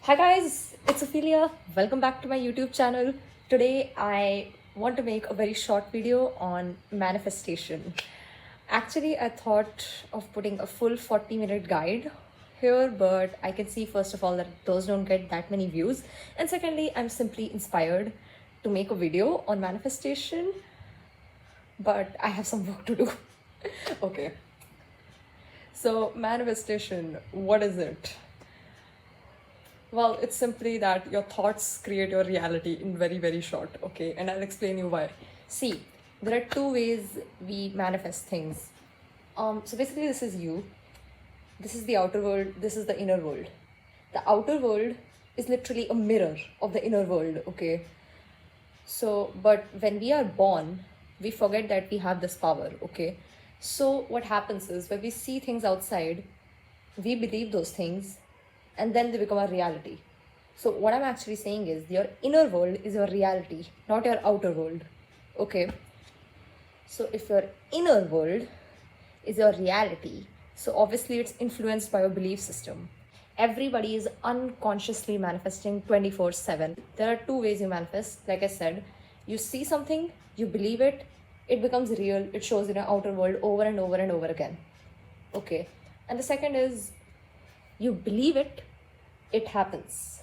Hi guys, it's Ophelia. Welcome back to my YouTube channel. Today I want to make a very short video on manifestation. Actually, I thought of putting a full 40-minute guide here, but I can see first of all that those don't get that many views. And secondly, I'm simply inspired to make a video on manifestation, but I have some work to do. Okay. So, manifestation, what is it? Well, it's simply that your thoughts create your reality in very, very short, okay? And I'll explain you why. See, there are two ways we manifest things. So basically, this is you. This is the outer world. This is the inner world. The outer world is literally a mirror of the inner world, okay? So, but when we are born, we forget that we have this power, okay? So, what happens is when we see things outside, we believe those things and then they become a reality. So, what I'm actually saying is your inner world is your reality, not your outer world, okay? So, if your inner world is your reality, so obviously it's influenced by your belief system. Everybody is unconsciously manifesting 24/7. There are two ways you manifest. Like I said, you see something, you believe it, it becomes real, it shows in your outer world over and over and over again. Okay. And the second is you believe it, it happens.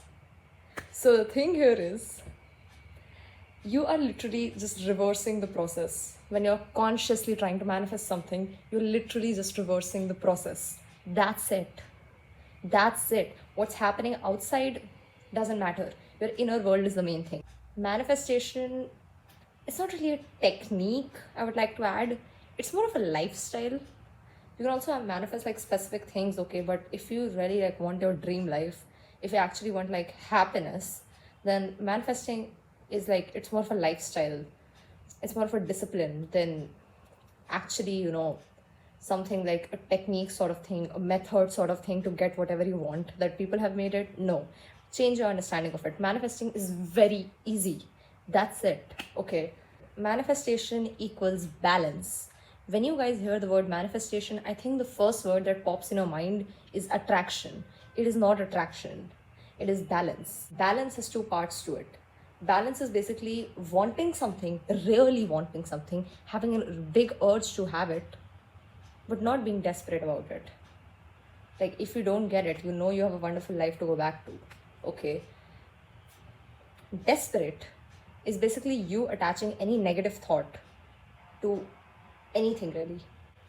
So the thing here is you are literally just reversing the process. When you're consciously trying to manifest something, you're literally just reversing the process. That's it. That's it. What's happening outside doesn't matter. Your inner world is the main thing. Manifestation, it's not really a technique, I would like to add. It's more of a lifestyle. You can also manifest like specific things, okay? But if you really like want your dream life, if you actually want like happiness, then manifesting is like, it's more of a lifestyle. It's more of a discipline than actually, something like a technique sort of thing, a method sort of thing to get whatever you want that people have made it. No, change your understanding of it. Manifesting is very easy. That's it. Okay. Manifestation equals balance. When you guys hear the word manifestation, I think the first word that pops in your mind is attraction. It is not attraction. It is balance. Balance has two parts to it. Balance is basically wanting something, really wanting something, having a big urge to have it, but not being desperate about it. Like if you don't get it, you know you have a wonderful life to go back to. Okay. Desperate is basically you attaching any negative thought to anything really.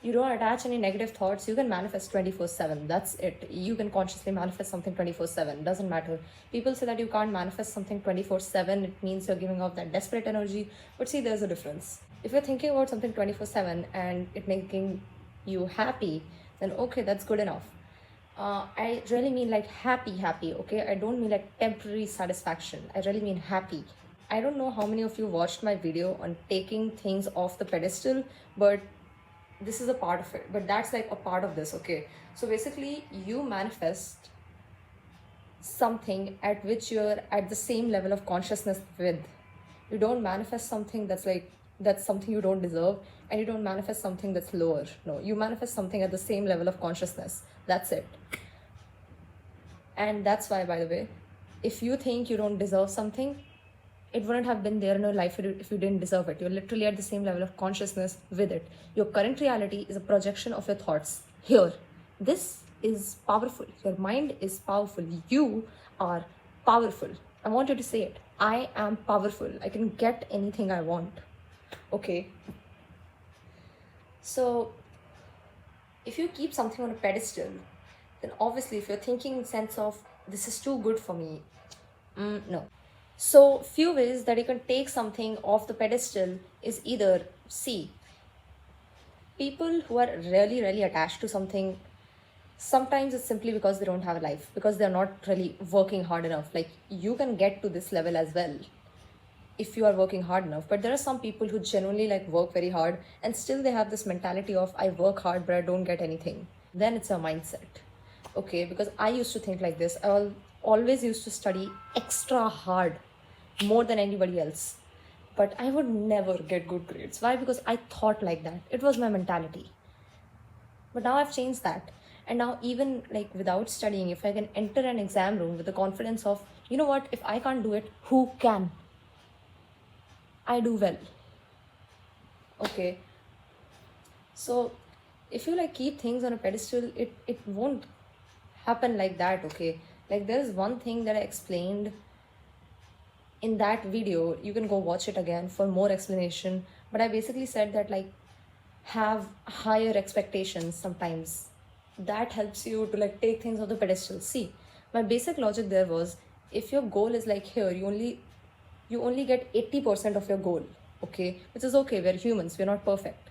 You don't attach any negative thoughts, you can manifest 24/7. That's it. You can consciously manifest something 24/7. Doesn't matter. People say that you can't manifest something 24/7. It means you're giving off that desperate energy. But see, there's a difference. If you're thinking about something 24/7 and it making you happy, then okay, that's good enough. I really mean like happy, okay? I don't mean like temporary satisfaction. I really mean happy. I don't know how many of you watched my video on taking things off the pedestal, but this is a part of it. But that's like a part of this, okay? So basically, you manifest something at which you're at the same level of consciousness with. You don't manifest something that's something you don't deserve, and you don't manifest something that's lower. No, you manifest something at the same level of consciousness. That's it. And that's why, by the way, if you think you don't deserve something, it wouldn't have been there in your life if you didn't deserve it. You're literally at the same level of consciousness with it. Your current reality is a projection of your thoughts. Here, this is powerful. Your mind is powerful. You are powerful. I want you to say it. I am powerful. I can get anything I want. Okay. So, if you keep something on a pedestal, then obviously if you're thinking in sense of this is too good for me, no. So few ways that you can take something off the pedestal is either, see, people who are really, really attached to something, sometimes it's simply because they don't have a life, because they're not really working hard enough. Like you can get to this level as well if you are working hard enough. But there are some people who genuinely like work very hard and still they have this mentality of I work hard but I don't get anything. Then it's a mindset. Okay, because I used to think like this. I always used to study extra hard, more than anybody else, but I would never get good grades. Why? Because I thought like that. It was my mentality. But now I've changed that, And now even like without studying, if I can enter an exam room with the confidence of, you know what, if I can't do it, who can? I do well. Okay. So if you like keep things on a pedestal, it won't happen like that. Okay. Like there's one thing that I explained in that video. You can go watch it again for more explanation. But I basically said that like have higher expectations sometimes. That helps you to like take things off the pedestal. See, my basic logic there was, if your goal is like here, you only get 80% of your goal. Okay, which is okay, we're humans, we're not perfect.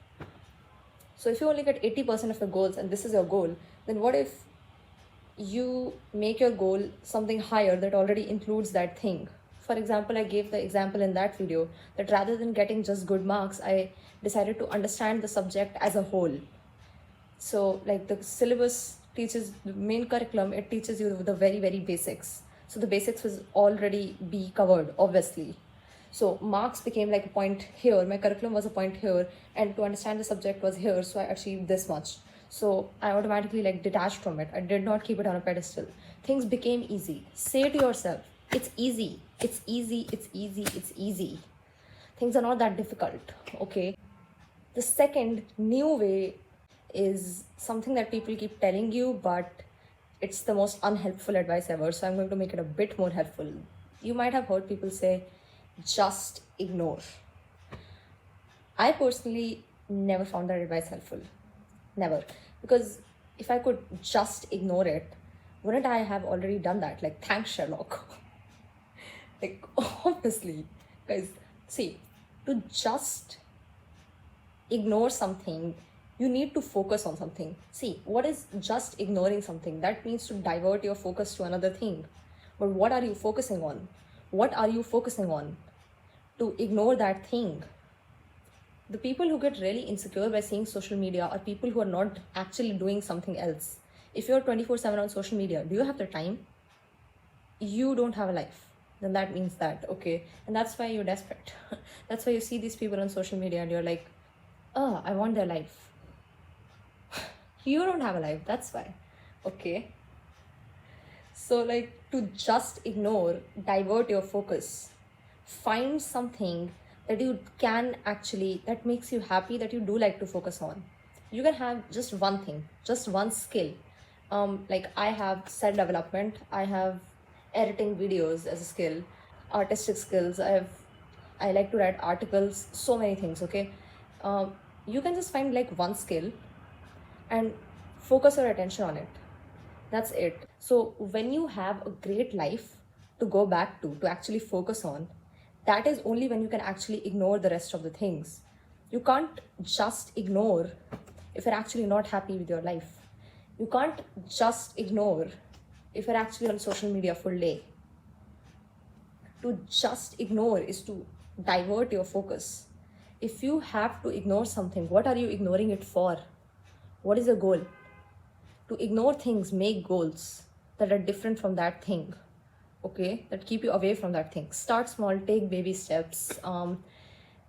So if you only get 80% of your goals and this is your goal, then what if you make your goal something higher that already includes that thing? For example, I gave the example in that video that rather than getting just good marks, I decided to understand the subject as a whole. So like the syllabus teaches, the main curriculum, it teaches you the very, very basics. So the basics was already be covered, obviously. So marks became like a point here, my curriculum was a point here, and to understand the subject was here, so I achieved this much. So I automatically like detached from it. I did not keep it on a pedestal. Things became easy. Say to yourself, it's easy, it's easy, it's easy, it's easy. Things are not that difficult, okay? The second new way is something that people keep telling you, but it's the most unhelpful advice ever. So I'm going to make it a bit more helpful. You might have heard people say, just ignore. I personally never found that advice helpful. Never. Because if I could just ignore it, wouldn't I have already done that? Like, thanks, Sherlock. Like, obviously. Guys, see, to just ignore something, you need to focus on something. See, what is just ignoring something? That means to divert your focus to another thing. But what are you focusing on? What are you focusing on to ignore that thing? The people who get really insecure by seeing social media are people who are not actually doing something else. If you're 24/7 on social media, do you have the time? You don't have a life. Then that means that, okay? And that's why you're desperate. That's why you see these people on social media and you're like, oh, I want their life. You don't have a life, that's why. Okay? So like, to just ignore, divert your focus, find something that you can actually, that makes you happy, that you do like to focus on. You can have just one thing, just one skill. Like I have self-development, I have editing videos as a skill, artistic skills, I like to write articles, so many things, okay? You can just find like one skill and focus your attention on it. That's it. So when you have a great life to go back to actually focus on, that is only when you can actually ignore the rest of the things. You can't just ignore if you're actually not happy with your life. You can't just ignore if you're actually on social media full day. To just ignore is to divert your focus. If you have to ignore something, what are you ignoring it for? What is the goal? To ignore things, make goals that are different from that thing, okay? That keep you away from that thing. Start small, take baby steps.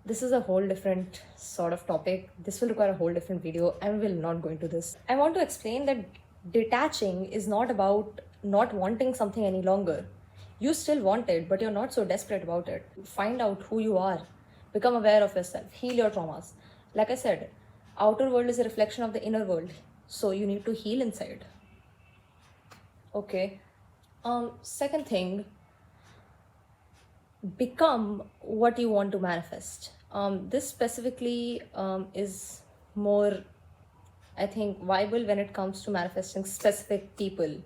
This is a whole different sort of topic. This will require a whole different video. I will not go into this. I want to explain that detaching is not about not wanting something any longer. You still want it, but you're not so desperate about it. Find out who you are. Become aware of yourself. Heal your traumas. Like I said, outer world is a reflection of the inner world. So you need to heal inside. Okay. Second thing, become what you want to manifest. This specifically is more, I think, viable when it comes to manifesting specific people,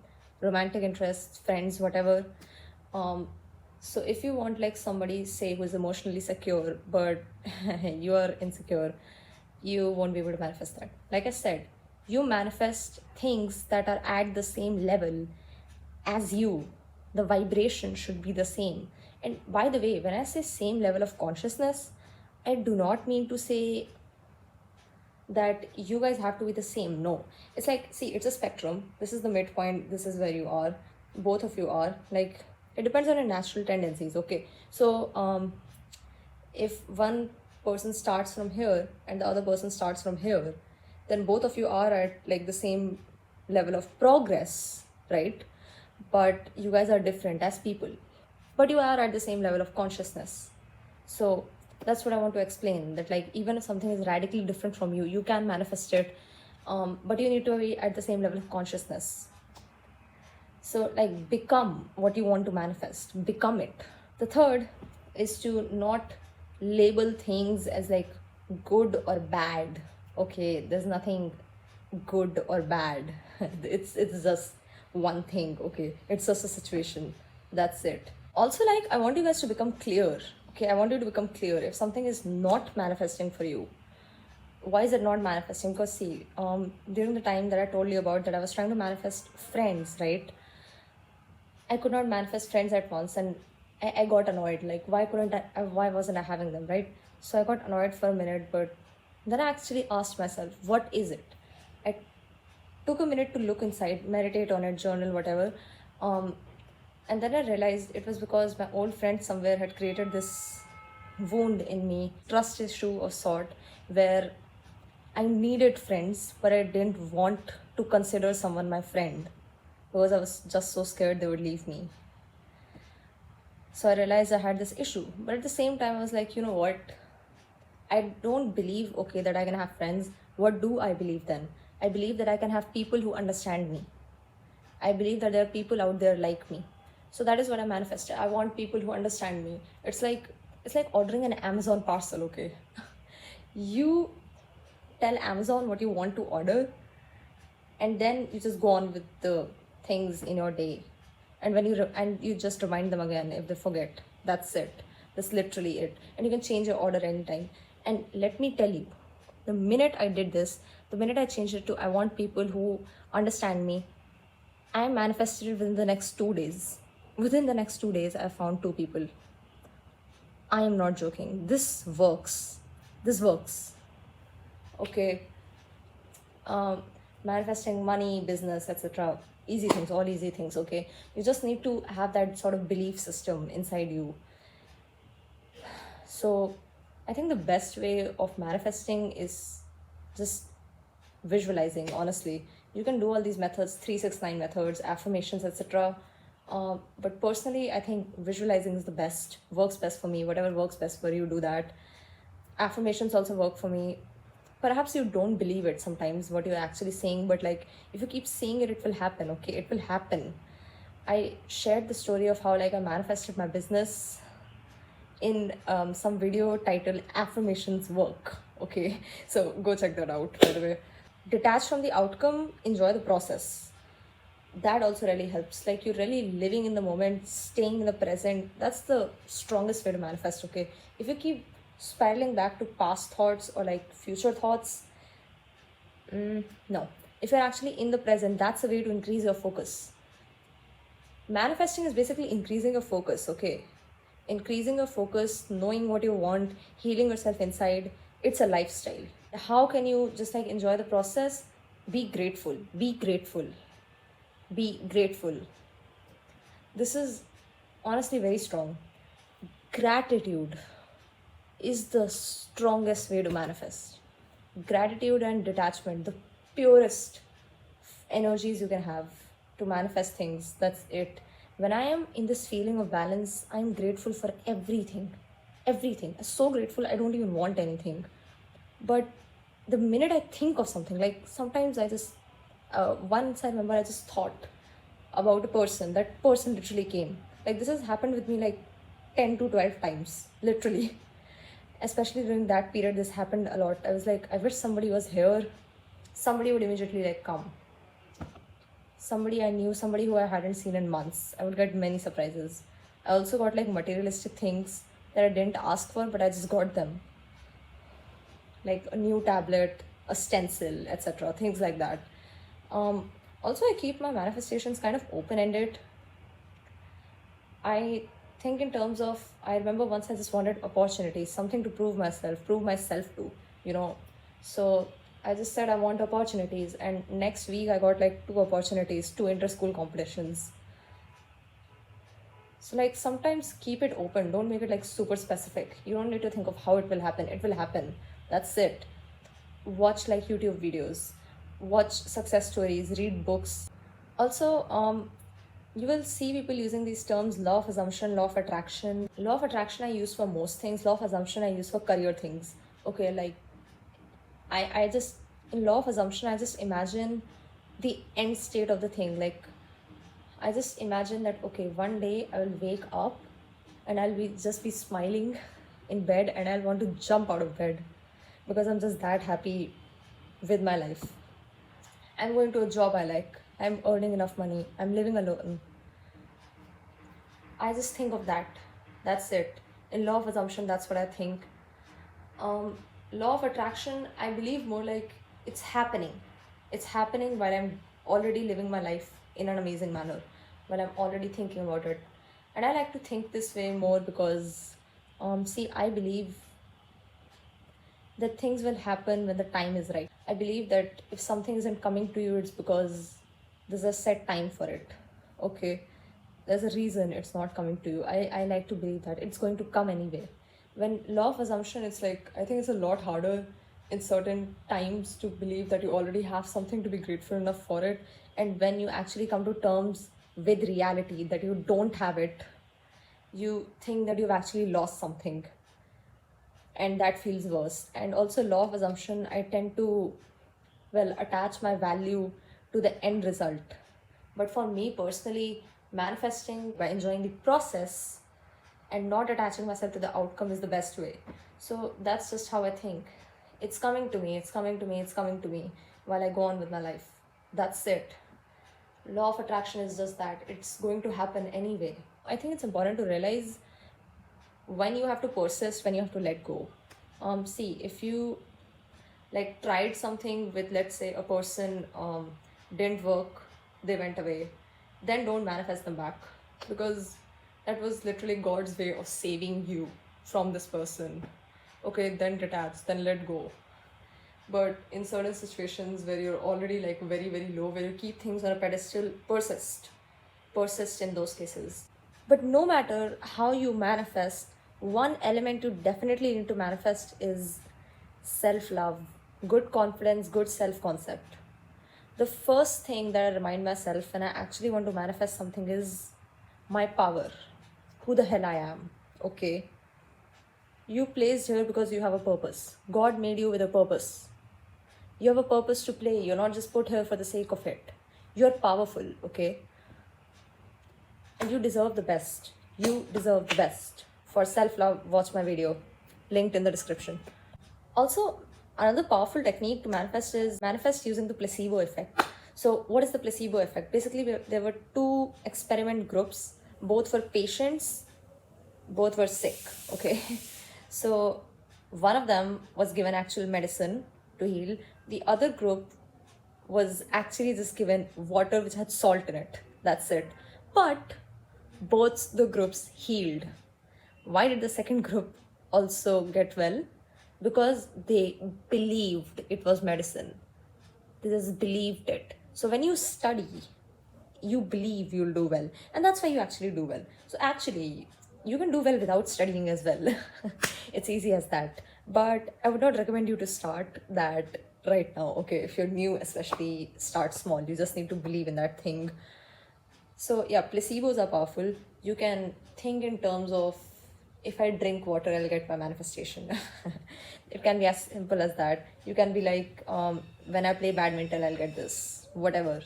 romantic interests, friends, whatever. So if you want like somebody, say, who is emotionally secure, but you are insecure, you won't be able to manifest that. Like I said, you manifest things that are at the same level as you. The vibration should be the same. And by the way, when I say same level of consciousness, I do not mean to say that you guys have to be the same. No, it's like, see, it's a spectrum. This is the midpoint, this is where you are, both of you are. Like, it depends on your natural tendencies. Okay, so if one person starts from here and the other person starts from here, then both of you are at like the same level of progress, right? But you guys are different as people, but you are at the same level of consciousness. So that's what I want to explain, that like even if something is radically different from you, you can manifest it, but you need to be at the same level of consciousness. So like become what you want to manifest, become it. The third is to not label things as like good or bad. Okay, there's nothing good or bad. It's just one thing. Okay, it's just a situation. That's it. Also, like I want you guys to become clear. Okay, I want you to become clear. If something is not manifesting for you, why is it not manifesting? Because see, during the time that I told you about, that I was trying to manifest friends, right? I could not manifest friends at once, and I got annoyed. Like, why wasn't I having them, right? So I got annoyed for a minute, but then I actually asked myself, what is it? I took a minute to look inside, meditate on it, journal, whatever. And then I realized it was because my old friend somewhere had created this wound in me, trust issue of sort, where I needed friends, but I didn't want to consider someone my friend because I was just so scared they would leave me. So I realized I had this issue. But at the same time, I was like, you know what? I don't believe, okay, that I can have friends. What do I believe then? I believe that I can have people who understand me. I believe that there are people out there like me. So that is what I manifested. I want people who understand me. It's like ordering an Amazon parcel, okay? You tell Amazon what you want to order, and then you just go on with the things in your day. And when you just remind them again if they forget. That's it. That's literally it. And you can change your order anytime. And let me tell you, the minute I did this, the minute I changed it to I want people who understand me, I manifested it within the next 2 days. Within the next 2 days, I found 2 people. I am not joking. This works. This works. Okay. Manifesting money, business, etc. Easy things, all easy things, okay? You just need to have that sort of belief system inside you. So I think the best way of manifesting is just visualizing, honestly. You can do all these methods, 369 methods, affirmations, etc. But personally, I think visualizing is the best, works best for me. Whatever works best for you, do that. Affirmations also work for me. Perhaps you don't believe it sometimes, what you're actually saying, but like if you keep saying it, it will happen, okay? It will happen. I shared the story of how like I manifested my business in some video titled Affirmations Work, okay? So go check that out, by the way. Detach from the outcome, enjoy the process. That also really helps. Like you're really living in the moment, staying in the present. That's the strongest way to manifest, okay? If you keep spiraling back to past thoughts or like future thoughts, no. If you're actually in the present, that's a way to increase your focus. Manifesting is basically increasing your focus, okay? Increasing your focus, knowing what you want, healing yourself inside. It's a lifestyle. How can you just like enjoy the process? Be grateful. Be grateful. Be grateful. This is honestly very strong. Gratitude is the strongest way to manifest. Gratitude and detachment, the purest energies you can have to manifest things. That's it. When I am in this feeling of balance, I'm grateful for everything. Everything. I'm so grateful, I don't even want anything. But the minute I think of something, like sometimes I just, once I remember I just thought about a person. That person literally came. Like this has happened with me like 10 to 12 times, literally. Especially during that period, this happened a lot. I was like, I wish somebody was here. Somebody would immediately like come. Somebody I knew, somebody who I hadn't seen in months. I would get many surprises. I also got like materialistic things that I didn't ask for, but I just got them. Like a new tablet, a stencil, etc. Things like that. Also, I keep my manifestations kind of open-ended. I think in terms of, I remember once I just wanted opportunities, something to prove myself to, So I just said I want opportunities, and next week I got like 2 opportunities, 2 inter-school competitions. So like sometimes keep it open, don't make it like super specific. You don't need to think of how it will happen. It will happen. That's it. Watch like YouTube videos. watch success stories, read books. Also, you will see people using these terms: law of assumption, law of attraction. Law of attraction I use for most things, law of assumption I use for career things. Okay, like I just, in law of assumption, I just imagine the end state of the thing. Like, I just imagine that, okay, one day I will wake up and I'll be just be smiling in bed and I'll want to jump out of bed because I'm just that happy with my life. I'm going to a job I like. I'm earning enough money. I'm living alone. I just think of that. That's it. In law of assumption, that's what I think. Law of attraction, I believe more like it's happening. It's happening while I'm already living my life in an amazing manner, while I'm already thinking about it. And I like to think this way more because, see, I believe that things will happen when the time is right. I believe that if something isn't coming to you, it's because there's a set time for it. Okay, there's a reason it's not coming to you. I like to believe that it's going to come anyway. When law of assumption, it's like, I think it's a lot harder in certain times to believe that you already have something to be grateful enough for it. And when you actually come to terms with reality that you don't have it, you think that you've actually lost something, and that feels worse. And also, law of assumption, I tend to, well, attach my value to the end result. But for me personally, manifesting by enjoying the process and not attaching myself to the outcome is the best way. So that's just how I think. It's coming to me, it's coming to me, it's coming to me while I go on with my life. That's it. Law of attraction is just that. It's going to happen anyway. I think it's important to realize when you have to persist, when you have to let go. See, if you like tried something with, let's say, a person, didn't work, they went away, then don't manifest them back, because that was literally God's way of saving you from this person. Okay, then detach, then let go. But in certain situations where you're already like very, very low, where you keep things on a pedestal, persist in those cases. But no matter how you manifest, one element you definitely need to manifest is self-love, good confidence, good self-concept. The first thing that I remind myself when I actually want to manifest something is my power, who the hell I am. Okay, you placed here because you have a purpose. God made you with a purpose. You have a purpose to play. You're not just put here for the sake of it. You're powerful, okay? And you deserve the best. You deserve the best. For self-love, watch my video, linked in the description. Also, another powerful technique to manifest is manifest using the placebo effect. So what is the placebo effect? Basically, there were two experiment groups, both were patients, both were sick, okay? So one of them was given actual medicine to heal. The other group was actually just given water which had salt in it. That's it. But both the groups healed. Why did the second group also get well? Because they believed it was medicine. They just believed it. So when you study, you believe you'll do well. And that's why you actually do well. So actually, you can do well without studying as well. It's easy as that. But I would not recommend you to start that right now. Okay, if you're new, especially, start small. You just need to believe in that thing. So yeah, placebos are powerful. You can think in terms of, if I drink water, I'll get my manifestation. It can be as simple as that. You can be like, when I play badminton, I'll get this. Whatever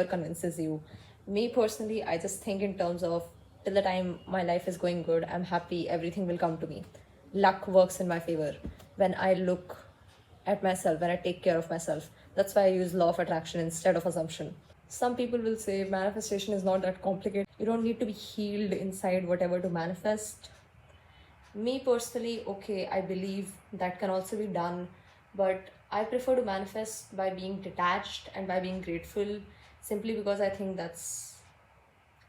convinces you. Me personally, I just think in terms of, till the time my life is going good, I'm happy, everything will come to me. Luck works in my favor when I look at myself, when I take care of myself. That's why I use law of attraction instead of assumption. Some people will say manifestation is not that complicated. You don't need to be healed inside whatever to manifest. Me personally, okay, I believe that can also be done, but I prefer to manifest by being detached and by being grateful, simply because I think that's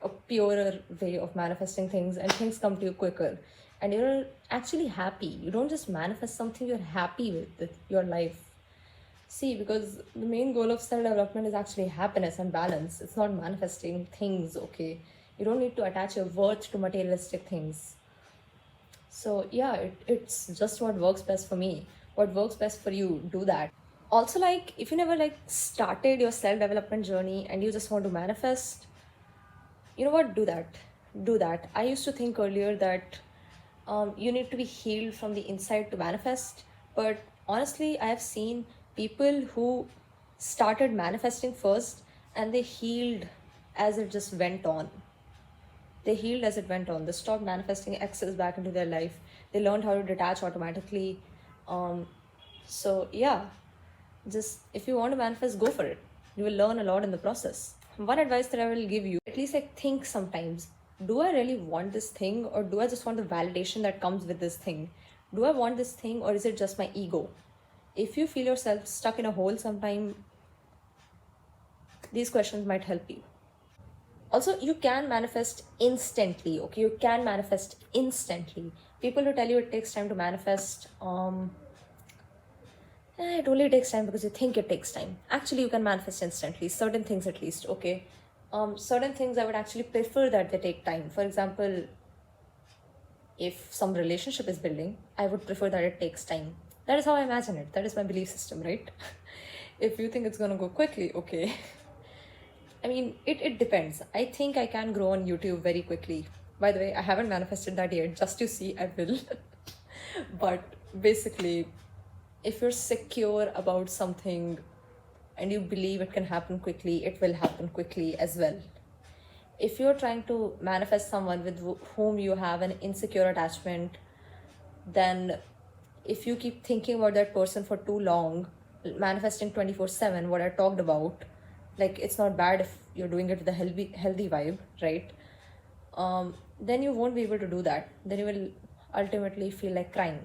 a purer way of manifesting things, and things come to you quicker. And you're actually happy. You don't just manifest something, you're happy with your life. See, because the main goal of self-development is actually happiness and balance. It's not manifesting things, okay? You don't need to attach your worth to materialistic things. So yeah, it's just what works best for me. What works best for you, do that. Also, like, if you never like started your self-development journey and you just want to manifest, you know what, do that. I used to think earlier that you need to be healed from the inside to manifest, but honestly I have seen people who started manifesting first and they healed as it just went on. They healed as it went on. They stopped manifesting excess back into their life. They learned how to detach automatically. So yeah, just if you want to manifest, go for it. You will learn a lot in the process. One advice that I will give you, at least like think sometimes, do I really want this thing, or do I just want the validation that comes with this thing? Do I want this thing, or is it just my ego? If you feel yourself stuck in a hole sometime, these questions might help you. Also, you can manifest instantly. Okay, you can manifest instantly. People who tell you it takes time to manifest, it only takes time because you think it takes time. Actually, you can manifest instantly. Certain things, at least. Okay, certain things I would actually prefer that they take time. For example, if some relationship is building, I would prefer that it takes time. That is how I imagine it. That is my belief system, right? If you think it's gonna go quickly, okay. I mean, it depends. I think I can grow on YouTube very quickly. By the way, I haven't manifested that yet. Just to see, I will. But basically, if you're secure about something and you believe it can happen quickly, it will happen quickly as well. If you're trying to manifest someone with whom you have an insecure attachment, then if you keep thinking about that person for too long, manifesting 24/7, what I talked about, like, it's not bad if you're doing it with a healthy vibe, right? Then you won't be able to do that. Then you will ultimately feel like crying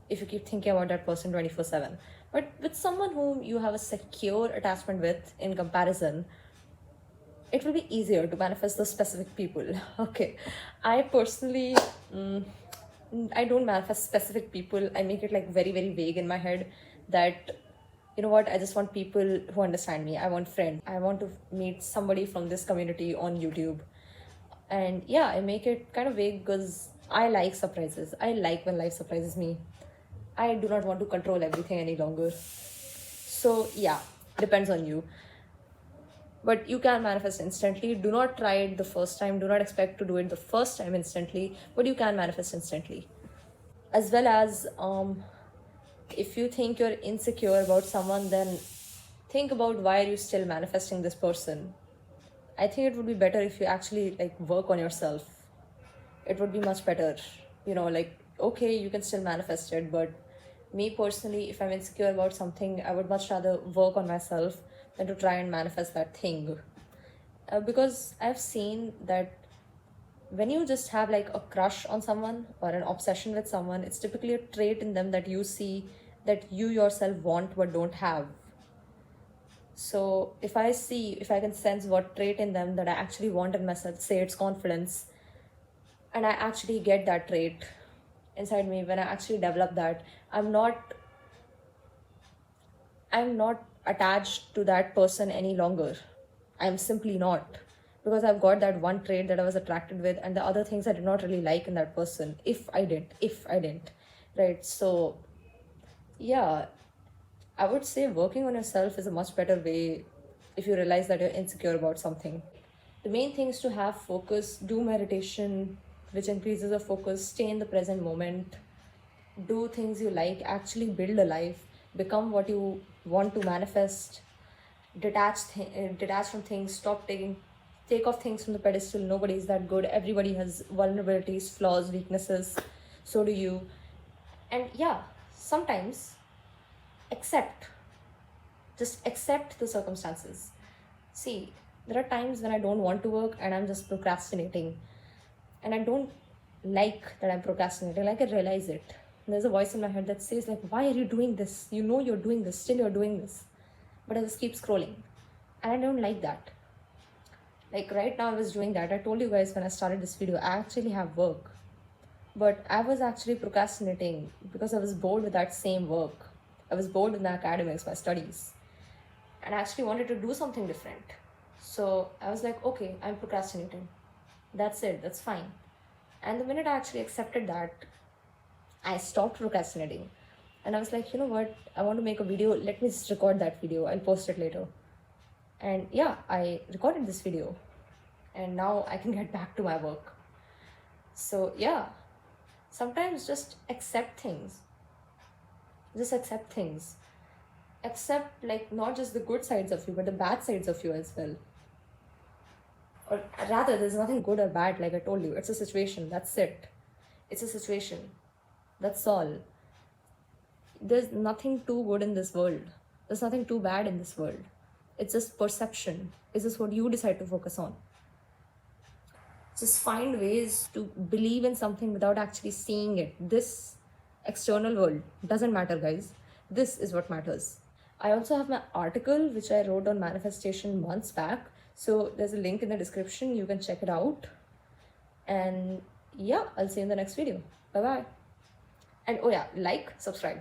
if you keep thinking about that person 24/7. But with someone whom you have a secure attachment with, in comparison, it will be easier to manifest those specific people. Okay, I personally, I don't manifest specific people. I make it like very, very vague in my head that, you know what, I just want people who understand me. I want friends. I want to meet somebody from this community on YouTube. And yeah, I make it kind of vague because I like surprises. I like when life surprises me. I do not want to control everything any longer. So yeah, depends on you. But you can manifest instantly. Do not try it the first time. Do not expect to do it the first time instantly, but you can manifest instantly. As well as, if you think you're insecure about someone, then think about why are you still manifesting this person. I think it would be better if you actually like work on yourself. It would be much better. Like, okay, you can still manifest it, but me personally, if I'm insecure about something, I would much rather work on myself than to try and manifest that thing. Because I've seen that when you just have like a crush on someone or an obsession with someone, it's typically a trait in them that you see that you yourself want but don't have. So if I can sense what trait in them that I actually want in myself, say it's confidence, and I actually get that trait inside me, when I actually develop that, I'm not attached to that person any longer. I'm simply not. Because I've got that one trait that I was attracted with, and the other things I did not really like in that person. If I didn't. Right? So, yeah, I would say working on yourself is a much better way if you realize that you're insecure about something. The main thing is to have focus, do meditation, which increases the focus, stay in the present moment, do things you like, actually build a life, become what you want to manifest, detach from things, take off things from the pedestal. Nobody is that good. Everybody has vulnerabilities, flaws, weaknesses. So do you. And yeah, sometimes accept, just accept the circumstances. See, there are times when I don't want to work and I'm just procrastinating, and I don't like that I'm procrastinating. Like, I realize it. There's a voice in my head that says, like, why are you doing this? You know you're doing this, still you're doing this. But I just keep scrolling. And I don't like that. Like, right now I was doing that. I told you guys when I started this video, I actually have work. But I was actually procrastinating because I was bored with that same work. I was bored with my academics, my studies. And I actually wanted to do something different. So I was like, okay, I'm procrastinating. That's it, that's fine. And the minute I actually accepted that, I stopped procrastinating. And I was like, you know what, I want to make a video, let me just record that video, I'll post it later. And yeah, I recorded this video, and now I can get back to my work. So yeah, sometimes just accept things. Just accept things. Accept, like, not just the good sides of you, but the bad sides of you as well. Or rather, there's nothing good or bad, like I told you. It's a situation, that's it. It's a situation, that's all. There's nothing too good in this world. There's nothing too bad in this world. It's just perception. It's just what you decide to focus on. Just find ways to believe in something without actually seeing it. This external world doesn't matter, guys. This is what matters. I also have my article which I wrote on manifestation months back. So there's a link in the description. You can check it out. And yeah, I'll see you in the next video. Bye bye. And oh yeah, like, subscribe.